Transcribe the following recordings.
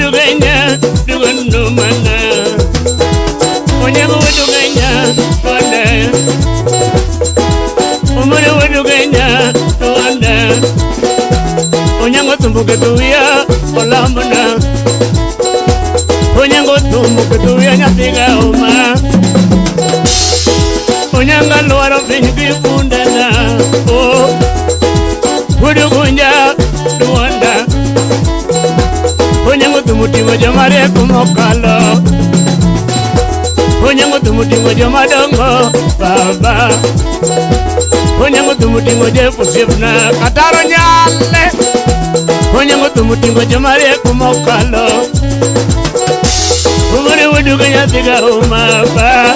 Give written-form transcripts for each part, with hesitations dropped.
weduganya dugundu mana onyango weduganya wanda umure weduganya wanda onyango tumbuke tuya olambana onyango tumbuke tuya nyatiga uma onyanga luaro vingi pundana oh wedugunya duwanda onyango tumutingo jamare kumokalo onyango tumutingo jamadongo baba onyango tumutingo jefusifna kataro nyale onyango tumutingo jamare kumokalo umure weduganya tiga umaba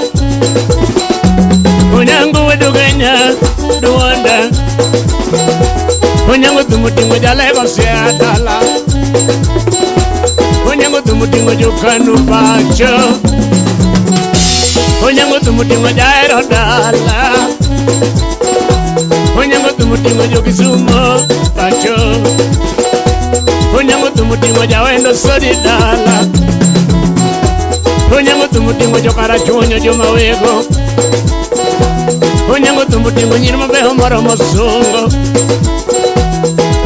onyango weduganya duwanda onyango tumutingo jalego seadala onyango tumutingo jukanu pacho onyango tumutingo jaero dala onyango tumutingo jukisumo pacho onyango tumutingo jawendo sodi dala onyango tumutingo jokarachunyo jomawego onyango tumutingo nyirimo beho moro mosungo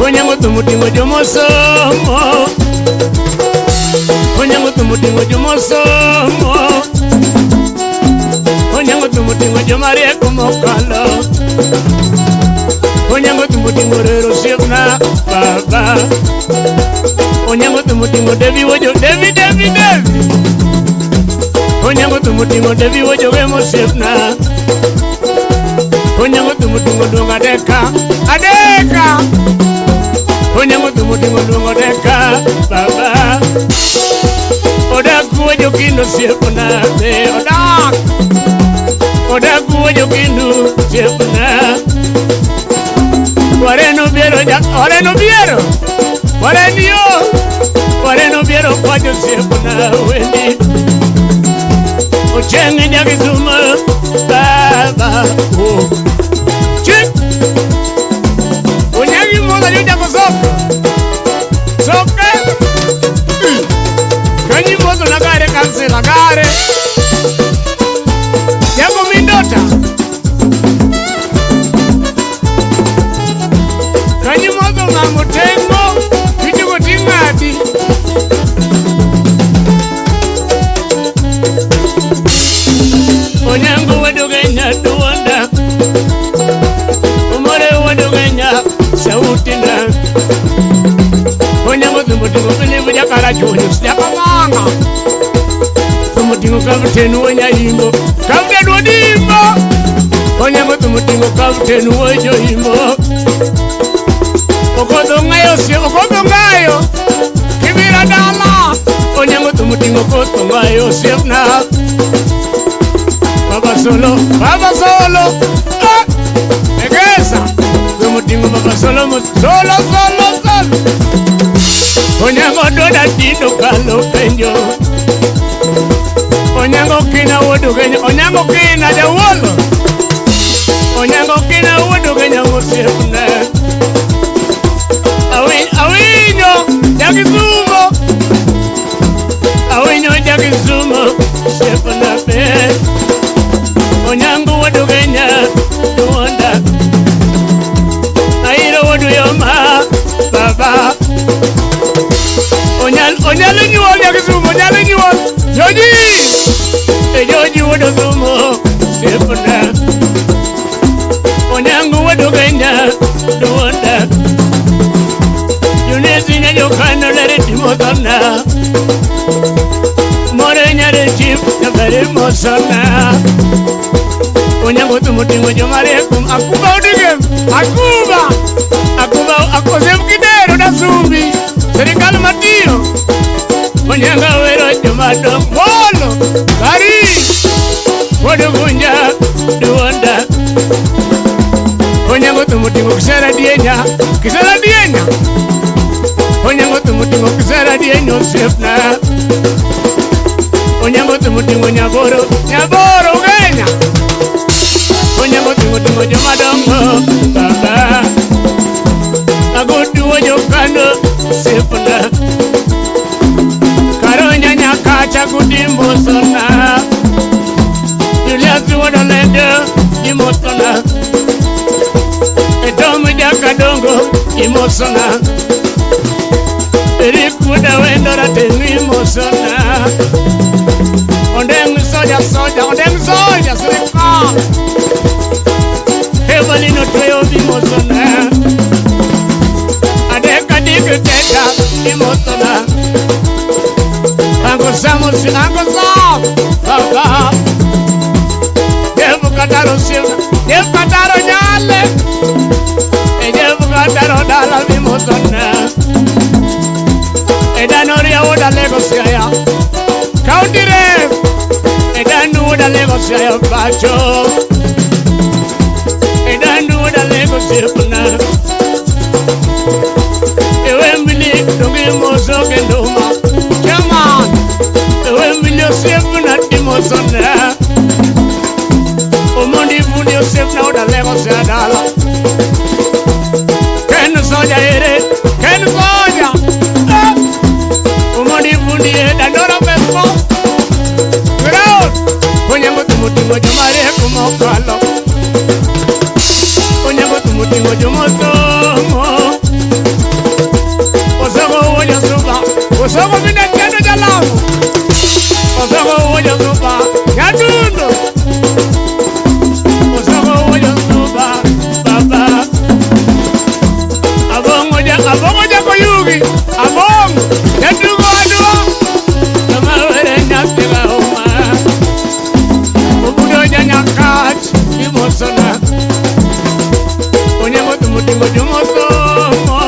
onyango tumutingo jomosomo onyango tumutingo jomosomo onyango tumutingo jomarie kumokalo onyango tumutingo rero siepna baba onyango tumutingo devi wojo devi onyango tumutingo devi wojo wemo siepna onyango tumutingo dunga deka adeka onyango tumutingo dunga deka baba odaku wojo kindu siepna be odaku wojo kindu siepna wareno biero kwajo siepna wendi ochenge nyakizuma baba oh chik onyagi mola yuja kosoka soka kanyi mozo nagare kansela gare yako mindota kanyi mozo mamutengo kichuko tingati onyango weduganya duwanda umore weduganya sautina onyango tumutingo bilivu jakara chunyu sijakamanga tumutingo kavutenu wenyayimbo kavutenu wodimbo onyango tumutingo kavutenu wejoyimbo okodongayo kibira dala onyango tumutingo kotongayo siepna Baba solo, egesa, tumutingo baba solo, solo. Onyango doda tindo kalo penjo, onyango kina wodugenya, onyango kina jawolo, onyango kina wodugenya musifne, awinyo jakizumo, sifna pe. Onyango wadugenya duwanda airo wadu yoma baba onyalo nyuol yakisumo onyalo nyuol joji wadu zumo sifuna onyango wadugenya duwanda yunesinya yokano lere timotona more nyare chip nabere mosona onyango tumutingo jomarekum akuba udigem akuba akozem kidero da sumbi serikali matiyo onyanga wero jomadong bolo bari wodugunya duwanda onyango tumutingo kisera dienya onyango tumutingo kisera dienya sefna onyango tumutingo nyaboro genya onyango tumutingo jomadongo baba agodu wojo kando sefna imosona edomu jakadongo imosona erikuda wendora tenu imosona ondeng soja sirikal hebalino tweyo imosona adeka diketeka imosona Ango Samus, Ango Sam, Baba. Devo cantare silva, devo cantare gialle, e devo cantare dalla mimosona. E da noria o da Legosia, Caudire, e da nu da Legosia faccio, e da nu da Legosia puna. E wembili, dogimo so che doma. Sefna imosona Omondi funio sefna oda lego se adala Ken soja ere, ken soja Omondi funio da dora pespo Ground Onyango tumutingo jomare kumokalo Onyango tumutingo jomotomo Osago wonya suba Osago mine kendo jalamu Osago wonya suba Yadundo Osago wonya suba Baba Abongo jako yugi Abongo Yadugo adua Nama were nyatega oma Obudo nyanyakat Imosona Onyango tumutingo jomotomo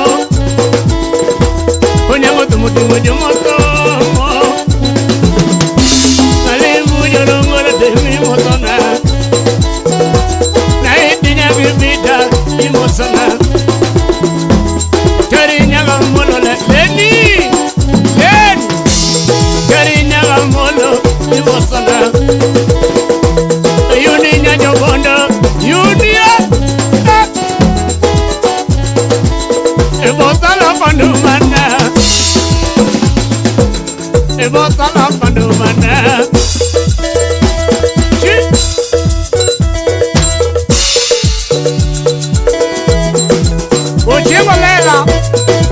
Onyango tumutingo jomotomo Imosona Karinya molo leni Karinya molo imosona Yuni nyanyo bondo Yunia Ebotala pandumana Ebotala pandumana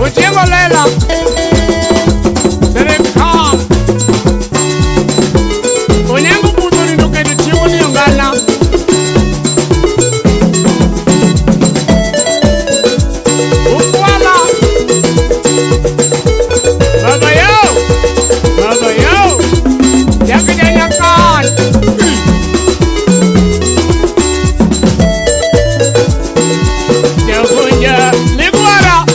Ujimolela Serikal Onyango puturi nukedi chimu ni ungana Ukwala Baba yo Yakijanya kan Yakunja Liguara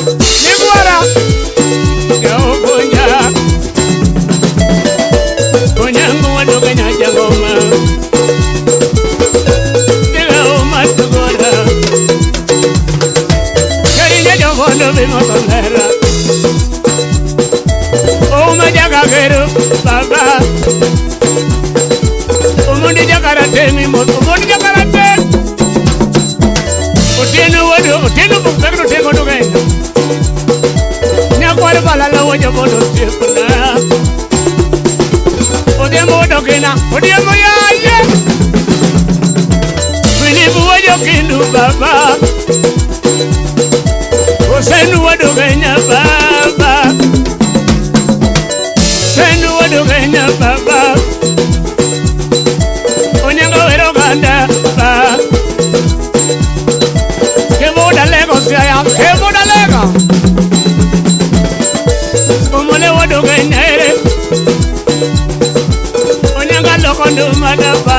Onyango wadoganya jangoma Diga oma tugora Karinya jogondo bimosonera Oma jaga geru baba Umundi jakarate mimoto Umundi jakarate Utenu bukagno tengo dogenda Nyakwari balala wajo bodo tipuna Odiemo dogena, odiemo yaye Filipu wajo kindu baba Osenu wadogenya baba Senu wadogenya baba Onyango wero ganda baba Kemoda lego siya, kemoda lego Omole wadogenya ere Onyanga lokondo madaba